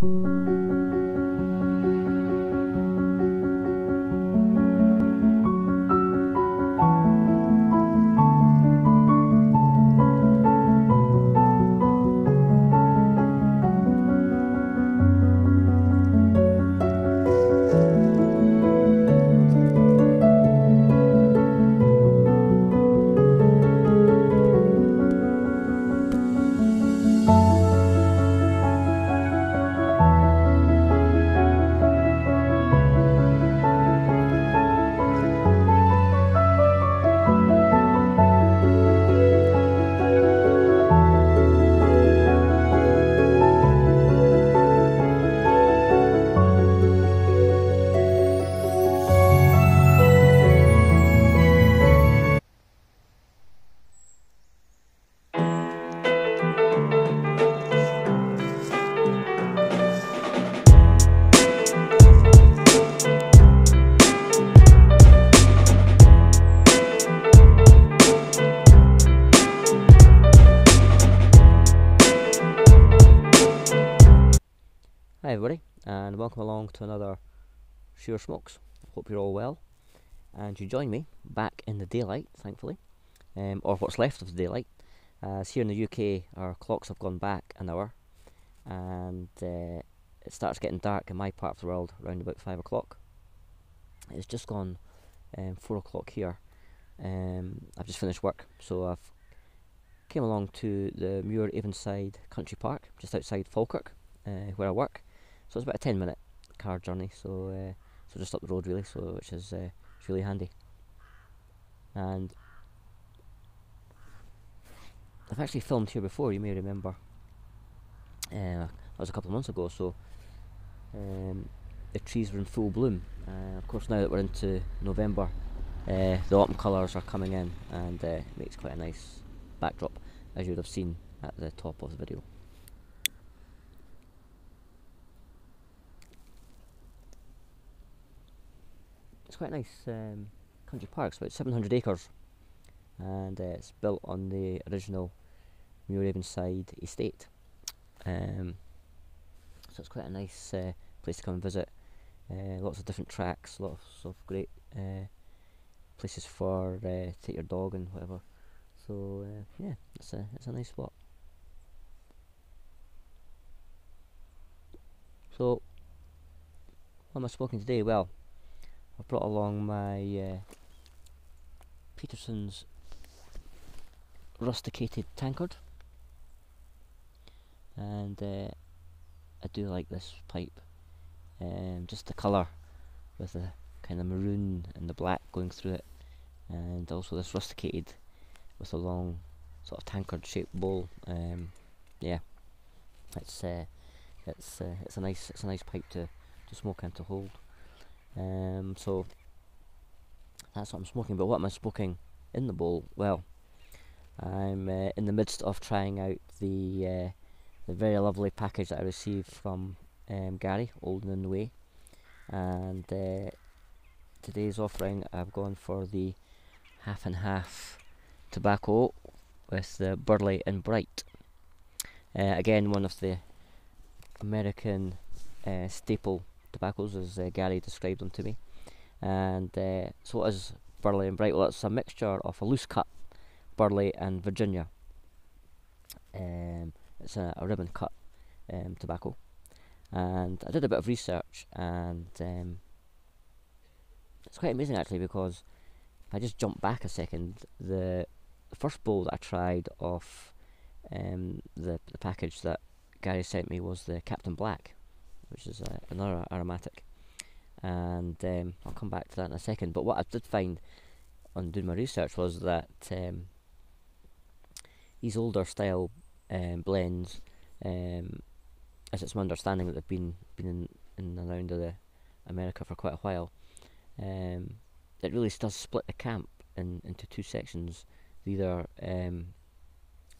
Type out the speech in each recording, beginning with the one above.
Hi everybody, and welcome along to another Sure Smokes. Hope you're all well, and you join me back in the daylight, thankfully, or what's left of the daylight. As here in the UK, our clocks have gone back an hour, and it starts getting dark in my part of the world around about 5 o'clock. It's just gone 4 o'clock here. I've just finished work, so I've came along to the Avonmuirside country park, just outside Falkirk, where I work. So it's about a 10-minute car journey, so just up the road really, so which is it's really handy. And I've actually filmed here before, you may remember. That was a couple of months ago, so the trees were in full bloom. Of course, now that we're into November, the autumn colours are coming in, and it makes quite a nice backdrop, as you would have seen at the top of the video. It's quite a nice country park. It's about 700 acres, and it's built on the original Avonmuirside estate. So it's quite a nice place to come and visit. Lots of different tracks, lots of great places for take your dog and whatever. So yeah, it's a nice spot. So what am I smoking today? Well, I've brought along my Peterson's Rusticated Tankard, and I do like this pipe. Just the colour with the kind of maroon and the black going through it, and also this rusticated with a long sort of tankard shaped bowl. Yeah, it's a nice pipe to smoke and to hold. So that's what I'm smoking. But what am I smoking in the bowl? Well, I'm in the midst of trying out the very lovely package that I received from Gary, Olden and Way, and today's offering I've gone for the half and half tobacco with the Burley and Bright. Again, one of the American staple tobaccos, as Gary described them to me. And so what is Burley and Bright? Well, it's a mixture of a loose cut Burley and Virginia. It's a ribbon cut tobacco, and I did a bit of research, and it's quite amazing actually, because if I just jump back a second, the first bowl that I tried off the package that Gary sent me was the Captain Black, which is another aromatic, and I'll come back to that in a second. But what I did find on doing my research was that these older style blends, as it's my understanding that they've been in and around America for quite a while, it really does split the camp into two sections. They either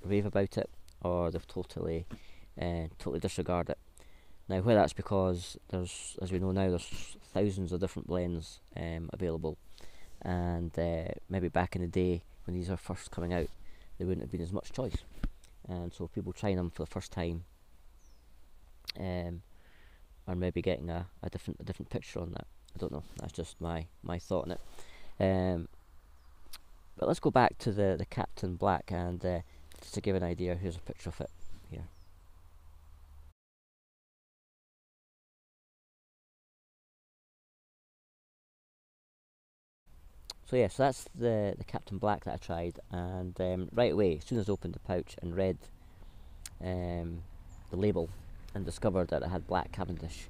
rave about it, or they've totally disregard it. Now, whether that's because there's, as we know now, there's thousands of different blends available, and maybe back in the day when these are first coming out, there wouldn't have been as much choice, and so people trying them for the first time or maybe getting a different picture on that. I don't know. That's just my thought on it. But let's go back to the Captain Black, and just to give an idea, here's a picture of it here. So yeah, so that's the Captain Black that I tried, and right away, as soon as I opened the pouch and read the label and discovered that it had Black Cavendish,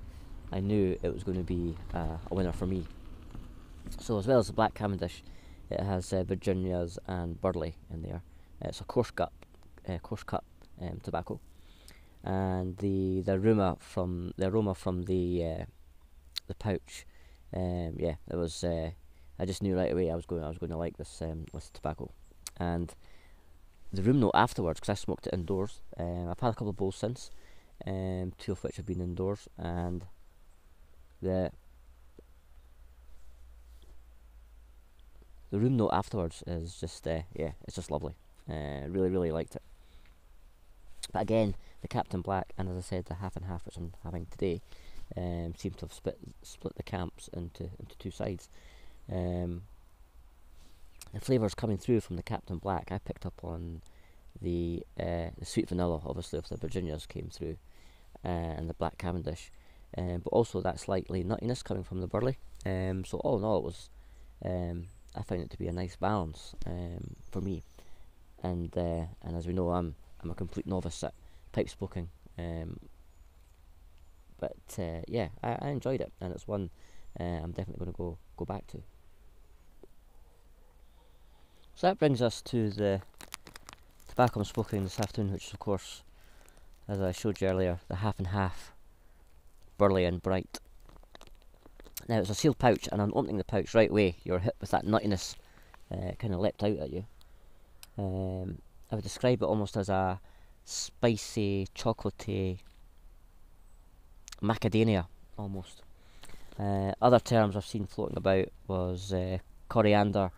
I knew it was going to be a winner for me. So as well as the Black Cavendish, it has Virginias and Burley in there. It's a coarse cut tobacco, and the aroma from the pouch, yeah, it was. I just knew right away I was going to like this tobacco, and the room note afterwards, because I smoked it indoors. I've had a couple of bowls since, 2 of which have been indoors, and the room note afterwards is just yeah, it's just lovely. Really liked it. But again, the Captain Black, and as I said, the half and half which I'm having today, seem to have split the camps into 2 sides. The flavours coming through from the Captain Black, I picked up on the sweet vanilla, obviously, of the Virginias came through, and the Black Cavendish, but also that slightly nuttiness coming from the Burley. So all in all, it was, I found it to be a nice balance for me. And as we know, I'm a complete novice at pipe smoking, but yeah, I enjoyed it, and it's one I'm definitely going to go back to. So that brings us to the tobacco I'm smoking this afternoon, which is, of course, as I showed you earlier, the half and half Burley and Bright. Now, it's a sealed pouch, and on opening the pouch right away, you're hit with that nuttiness. Kind of leapt out at you. I would describe it almost as a spicy, chocolatey macadamia, almost. Other terms I've seen floating about was coriander,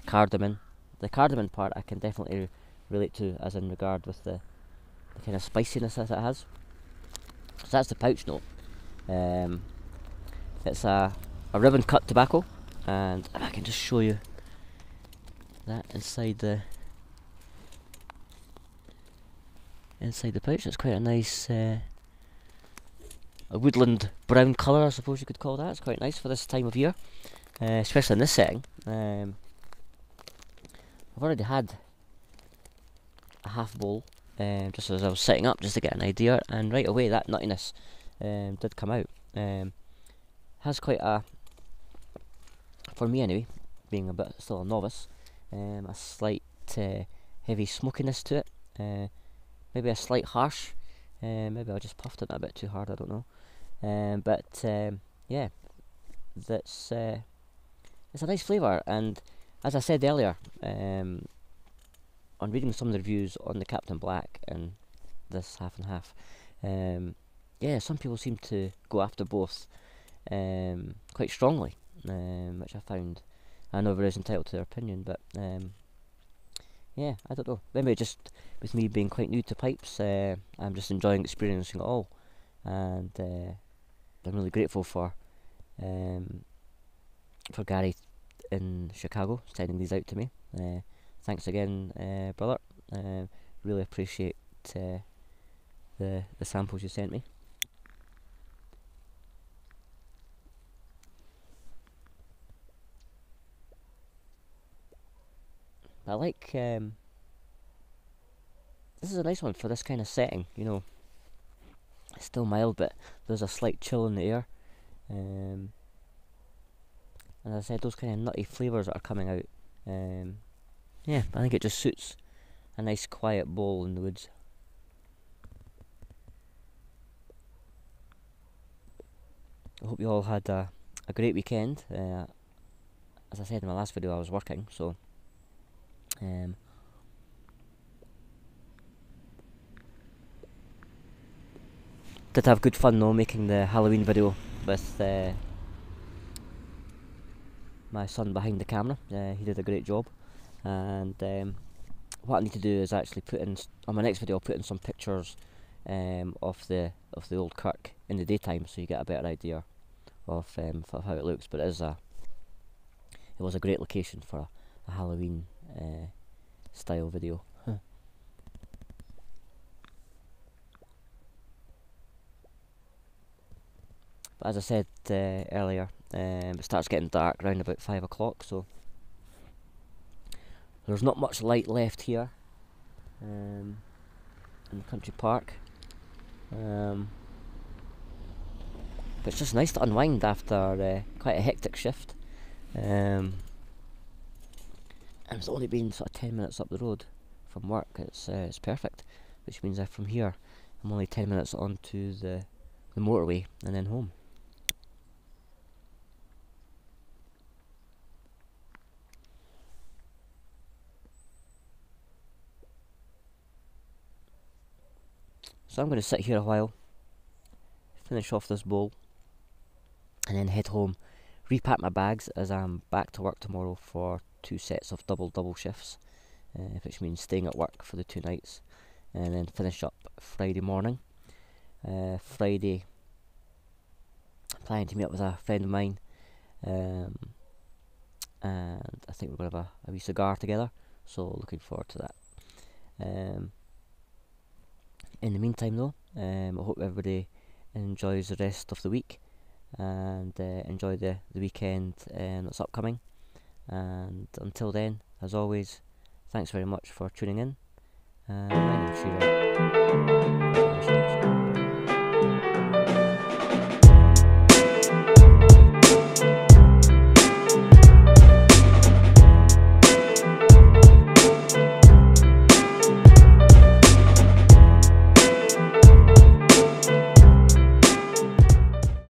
cardamom. The cardamom part I can definitely relate to, as in regard with the kind of spiciness that it has. So that's the pouch note. It's a ribbon cut tobacco, and I can just show you that inside the pouch. It's quite a nice a woodland brown colour, I suppose you could call that. It's quite nice for this time of year, especially in this setting. I've already had a half bowl, just as I was setting up, just to get an idea, and right away that nuttiness did come out. Has quite a, for me anyway, being a bit still a novice, a slight heavy smokiness to it, maybe a slight harsh, maybe I just puffed it a bit too hard, I don't know, but yeah, that's it's a nice flavour. And as I said earlier, on reading some of the reviews on the Captain Black and this half and half, yeah, some people seem to go after both quite strongly, which I found. I know everybody's entitled to their opinion, but yeah, I don't know. Maybe just with me being quite new to pipes, I'm just enjoying experiencing it all, and I'm really grateful for Gary in Chicago sending these out to me. Thanks again, brother. Really appreciate the samples you sent me. I like, this is a nice one for this kind of setting, you know. It's still mild, but there's a slight chill in the air. And as I said, those kind of nutty flavours that are coming out. Yeah, I think it just suits a nice quiet bowl in the woods. I hope you all had a great weekend. As I said in my last video, I was working, so did have good fun though, making the Halloween video with my son behind the camera. He did a great job, and what I need to do is actually put in on my next video. I'll put in some pictures of the old kirk in the daytime, so you get a better idea of how it looks. But it was a great location for a Halloween style video. But as I said earlier, it starts getting dark around about 5 o'clock, so there's not much light left here in the country park. But it's just nice to unwind after quite a hectic shift. And it's only been sort of 10 minutes up the road from work. It's perfect, which means that from here I'm only 10 minutes onto the motorway and then home. So I'm going to sit here a while, finish off this bowl, and then head home, repack my bags as I'm back to work tomorrow for 2 sets of double shifts, which means staying at work for the 2 nights, and then finish up Friday morning. Friday, I'm planning to meet up with a friend of mine, and I think we're going to have a wee cigar together, so looking forward to that. In the meantime though, I hope everybody enjoys the rest of the week, and enjoy the weekend that's upcoming. And until then, as always, thanks very much for tuning in. My name's Sheila.